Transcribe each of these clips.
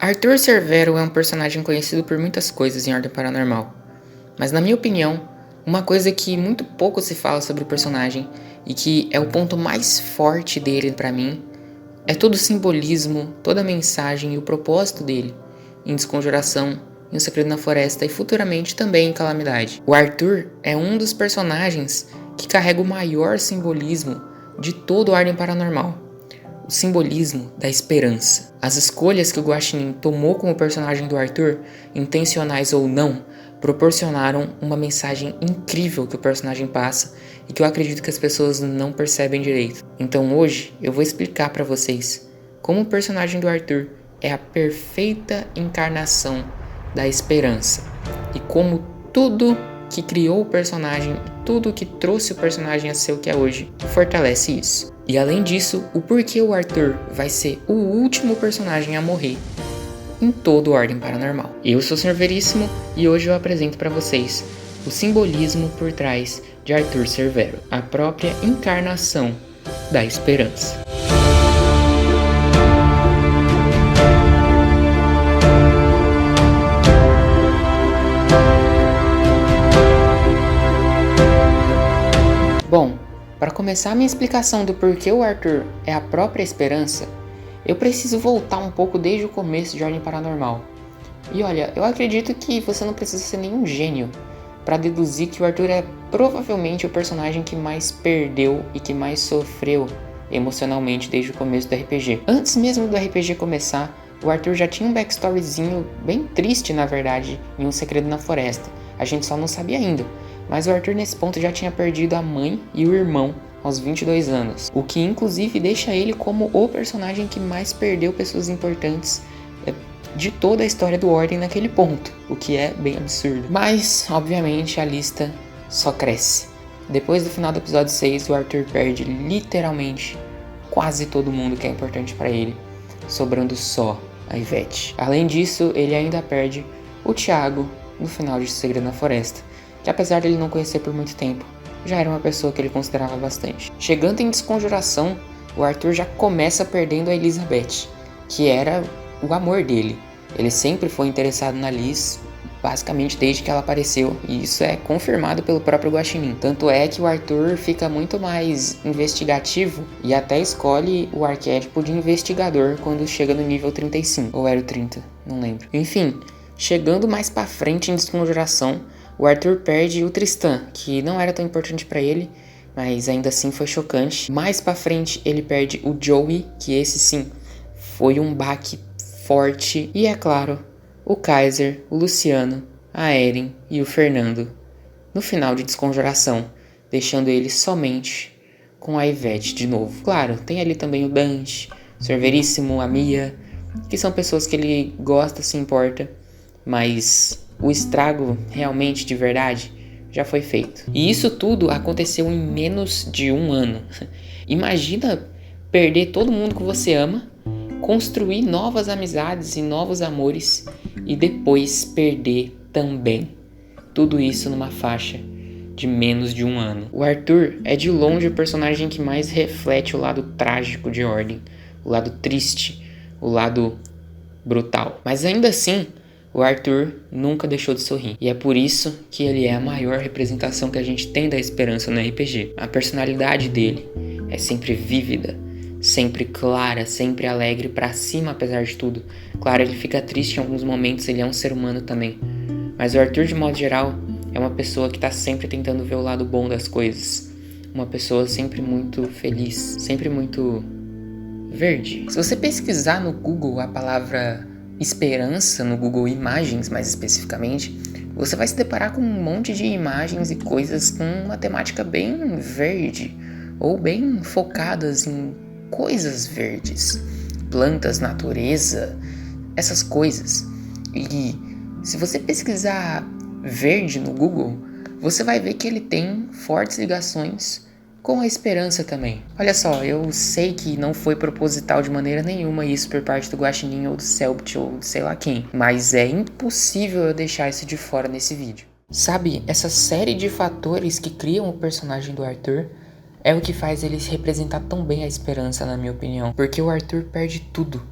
Arthur Cervero é um personagem conhecido por muitas coisas em Ordem Paranormal, mas na minha opinião, uma coisa que muito pouco se fala sobre o personagem e que é o ponto mais forte dele pra mim é todo o simbolismo, toda a mensagem e o propósito dele em Desconjuração, em O Segredo na Floresta e futuramente também em Calamidade. O Arthur é um dos personagens que carrega o maior simbolismo de todo Ordem Paranormal. O simbolismo da esperança. As escolhas que o Guaxinim tomou com o personagem do Arthur, intencionais ou não, proporcionaram uma mensagem incrível que o personagem passa e que eu acredito que as pessoas não percebem direito. Então hoje eu vou explicar pra vocês como o personagem do Arthur é a perfeita encarnação da esperança e como tudo que criou o personagem, tudo que trouxe o personagem a ser o que é hoje, fortalece isso. E além disso, o porquê o Arthur vai ser o último personagem a morrer em todo Ordem Paranormal. Eu sou o Sr. Veríssimo e hoje eu apresento para vocês o simbolismo por trás de Arthur Cervero, a própria encarnação da esperança. Bom, para começar minha explicação do porquê o Arthur é a própria esperança, eu preciso voltar um pouco desde o começo de Ordem Paranormal. E olha, eu acredito que você não precisa ser nenhum gênio para deduzir que o Arthur é provavelmente o personagem que mais perdeu e que mais sofreu emocionalmente desde o começo do RPG. Antes mesmo do RPG começar, o Arthur já tinha um backstoryzinho bem triste, na verdade, em Um Segredo na Floresta. A gente só não sabia ainda. Mas o Arthur nesse ponto já tinha perdido a mãe e o irmão aos 22 anos, o que inclusive deixa ele como o personagem que mais perdeu pessoas importantes de toda a história do Ordem naquele ponto, o que é bem absurdo. Mas, obviamente, a lista só cresce. Depois do final do episódio 6, o Arthur perde literalmente quase todo mundo que é importante para ele, sobrando só a Ivete. Além disso, ele ainda perde o Thiago no final de Segredo na Floresta, que apesar de ele não conhecer por muito tempo, já era uma pessoa que ele considerava bastante. Chegando em Desconjuração, o Arthur já começa perdendo a Elizabeth, que era o amor dele. Ele sempre foi interessado na Liz, basicamente desde que ela apareceu, e isso é confirmado pelo próprio Guaxinim. Tanto é que o Arthur fica muito mais investigativo e até escolhe o arquétipo de investigador quando chega no nível 35, ou era o 30, não lembro. Enfim, chegando mais pra frente em Desconjuração, o Arthur perde o Tristan, que não era tão importante pra ele, mas ainda assim foi chocante. Mais pra frente ele perde o Joey, que esse sim foi um baque forte. E é claro, o Kaiser, o Luciano, a Eren e o Fernando no final de Desconjuração, deixando ele somente com a Ivete de novo. Claro, tem ali também o Dante, o Sr. Veríssimo, a Mia, que são pessoas que ele gosta, se importa, mas o estrago realmente de verdade já foi feito. E isso tudo aconteceu em menos de um ano. Imagina perder todo mundo que você ama, construir novas amizades e novos amores e depois perder também. Tudo isso numa faixa de menos de um ano. O Arthur é de longe o personagem que mais reflete o lado trágico de Ordem, o lado triste, o lado brutal. Mas ainda assim, o Arthur nunca deixou de sorrir. E é por isso que ele é a maior representação que a gente tem da esperança no RPG. A personalidade dele é sempre vívida, sempre clara, sempre alegre, pra cima apesar de tudo. Claro, ele fica triste em alguns momentos, ele é um ser humano também. Mas o Arthur, de modo geral, é uma pessoa que tá sempre tentando ver o lado bom das coisas. Uma pessoa sempre muito feliz, sempre muito verde. Se você pesquisar no Google a palavra esperança, no Google Imagens mais especificamente, você vai se deparar com um monte de imagens e coisas com uma temática bem verde, ou bem focadas em coisas verdes, plantas, natureza, essas coisas. E se você pesquisar verde no Google, você vai ver que ele tem fortes ligações com a esperança também. Olha só, eu sei que não foi proposital de maneira nenhuma isso por parte do Guaxinim ou do Cellbit ou de sei lá quem, mas é impossível eu deixar isso de fora nesse vídeo. Sabe, essa série de fatores que criam o personagem do Arthur é o que faz ele se representar tão bem a esperança, na minha opinião. Porque o Arthur perde tudo.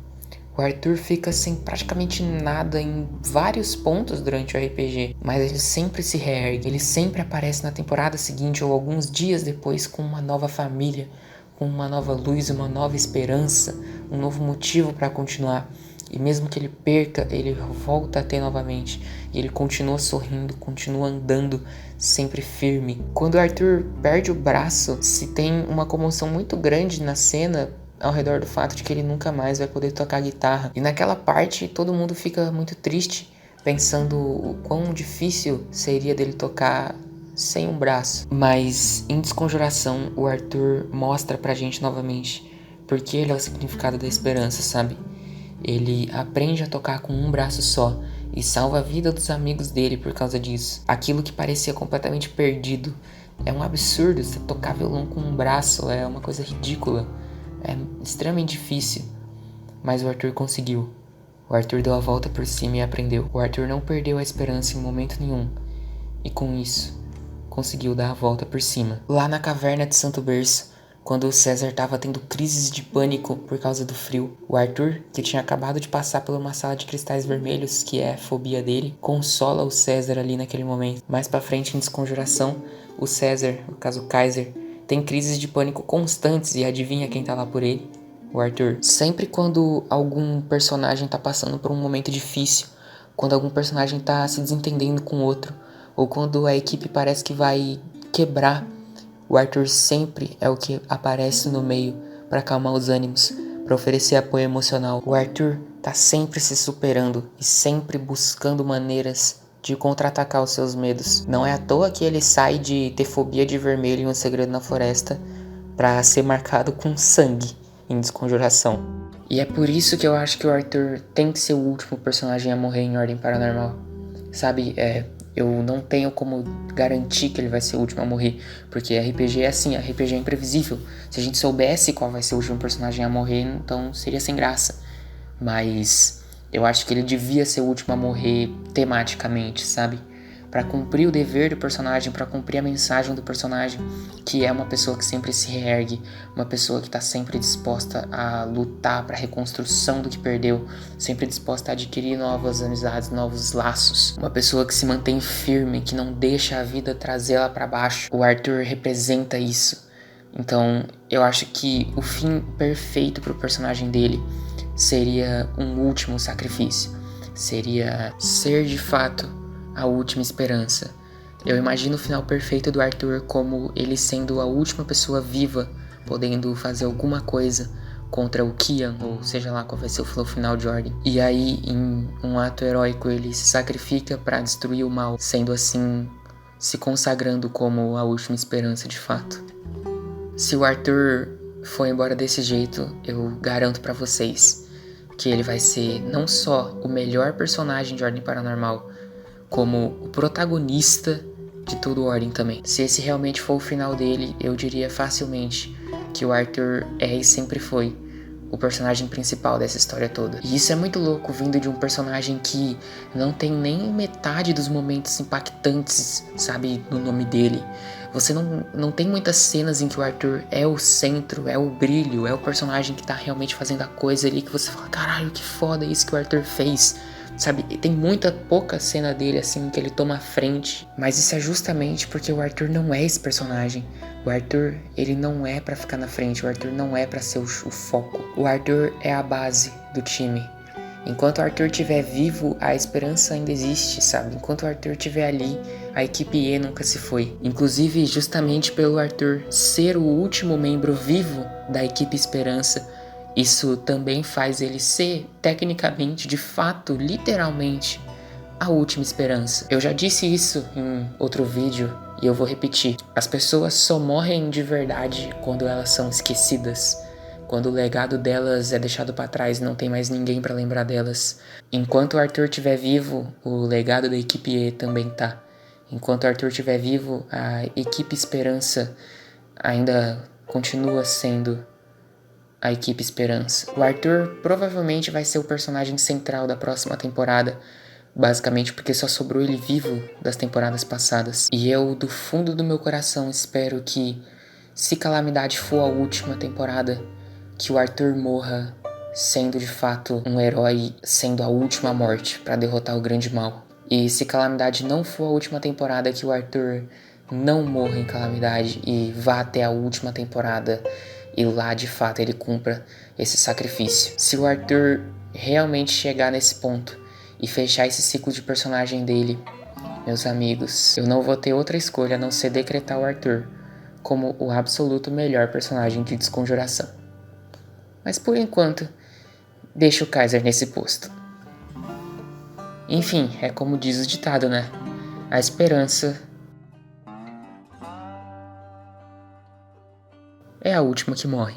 O Arthur fica sem praticamente nada em vários pontos durante o RPG, mas ele sempre se reergue, ele sempre aparece na temporada seguinte ou alguns dias depois com uma nova família, com uma nova luz, uma nova esperança, um novo motivo para continuar. E mesmo que ele perca, ele volta a ter novamente. E ele continua sorrindo, continua andando, sempre firme. Quando o Arthur perde o braço, se tem uma comoção muito grande na cena ao redor do fato de que ele nunca mais vai poder tocar guitarra. E naquela parte, todo mundo fica muito triste, pensando o quão difícil seria dele tocar sem um braço. Mas em Desconjuração, o Arthur mostra pra gente novamente porque ele é o significado da esperança, sabe? Ele aprende a tocar com um braço só e salva a vida dos amigos dele por causa disso. Aquilo que parecia completamente perdido. É um absurdo você tocar violão com um braço, é uma coisa ridícula. É extremamente difícil. Mas o Arthur conseguiu. O Arthur deu a volta por cima e aprendeu. O Arthur não perdeu a esperança em momento nenhum. E com isso, conseguiu dar a volta por cima. Lá na caverna de Santo Berço, quando o César estava tendo crises de pânico por causa do frio, o Arthur, que tinha acabado de passar por uma sala de cristais vermelhos, que é a fobia dele, consola o César ali naquele momento. Mais pra frente, em Desconjuração, o César, no caso o Kaiser, tem crises de pânico constantes e adivinha quem tá lá por ele? O Arthur. Sempre quando algum personagem tá passando por um momento difícil, quando algum personagem tá se desentendendo com o outro, ou quando a equipe parece que vai quebrar, o Arthur sempre é o que aparece no meio para acalmar os ânimos, para oferecer apoio emocional. O Arthur tá sempre se superando e sempre buscando maneiras de contra-atacar os seus medos. Não é à toa que ele sai de ter fobia de vermelho em Um Segredo na Floresta para ser marcado com sangue em Desconjuração. E é por isso que eu acho que o Arthur tem que ser o último personagem a morrer em Ordem Paranormal. Sabe, eu não tenho como garantir que ele vai ser o último a morrer, porque RPG é assim, RPG é imprevisível. Se a gente soubesse qual vai ser o último personagem a morrer, então seria sem graça. Mas eu acho que ele devia ser o último a morrer tematicamente, sabe? Pra cumprir o dever do personagem, pra cumprir a mensagem do personagem, que é uma pessoa que sempre se reergue, uma pessoa que tá sempre disposta a lutar pra reconstrução do que perdeu, sempre disposta a adquirir novas amizades, novos laços, uma pessoa que se mantém firme, que não deixa a vida trazer ela pra baixo. O Arthur representa isso. Então, eu acho que o fim perfeito pro personagem dele seria um último sacrifício. Seria ser de fato a última esperança. Eu imagino o final perfeito do Arthur como ele sendo a última pessoa viva, podendo fazer alguma coisa contra o Kian, ou seja lá qual vai ser o final de Ordem. E aí, em um ato heróico, ele se sacrifica para destruir o mal, sendo assim, se consagrando como a última esperança de fato. Se o Arthur for embora desse jeito, eu garanto para vocês que ele vai ser não só o melhor personagem de Ordem Paranormal, como o protagonista de todo o Ordem também. Se esse realmente for o final dele, eu diria facilmente que o Arthur é e sempre foi o personagem principal dessa história toda. E isso é muito louco, vindo de um personagem que não tem nem metade dos momentos impactantes, sabe, no nome dele. Você não tem muitas cenas em que o Arthur é o centro, é o brilho, é o personagem que tá realmente fazendo a coisa ali, que você fala, caralho, que foda isso que o Arthur fez. Sabe, tem pouca cena dele assim que ele toma a frente, mas isso é justamente porque o Arthur não é esse personagem. O Arthur, ele não é pra ficar na frente, o Arthur não é pra ser o foco. O Arthur é a base do time. Enquanto o Arthur estiver vivo, a esperança ainda existe, sabe? Enquanto o Arthur estiver ali, a equipe E nunca se foi. Inclusive, justamente pelo Arthur ser o último membro vivo da equipe Esperança, isso também faz ele ser, tecnicamente, de fato, literalmente, a última esperança. Eu já disse isso em outro vídeo e eu vou repetir. As pessoas só morrem de verdade quando elas são esquecidas. Quando o legado delas é deixado pra trás e não tem mais ninguém pra lembrar delas. Enquanto o Arthur estiver vivo, o legado da equipe E também tá. Enquanto o Arthur estiver vivo, a equipe Esperança ainda continua sendo a equipe Esperança. O Arthur provavelmente vai ser o personagem central da próxima temporada, basicamente porque só sobrou ele vivo das temporadas passadas. E eu, do fundo do meu coração, espero que, se Calamidade for a última temporada, que o Arthur morra sendo de fato um herói, sendo a última morte para derrotar o grande mal. E se Calamidade não for a última temporada, que o Arthur não morra em Calamidade e vá até a última temporada e lá de fato ele cumpra esse sacrifício. Se o Arthur realmente chegar nesse ponto e fechar esse ciclo de personagem dele, meus amigos, eu não vou ter outra escolha a não ser decretar o Arthur como o absoluto melhor personagem de Desconjuração. Mas por enquanto, deixa o Kaiser nesse posto. Enfim, é como diz o ditado, né? A esperança é a última que morre.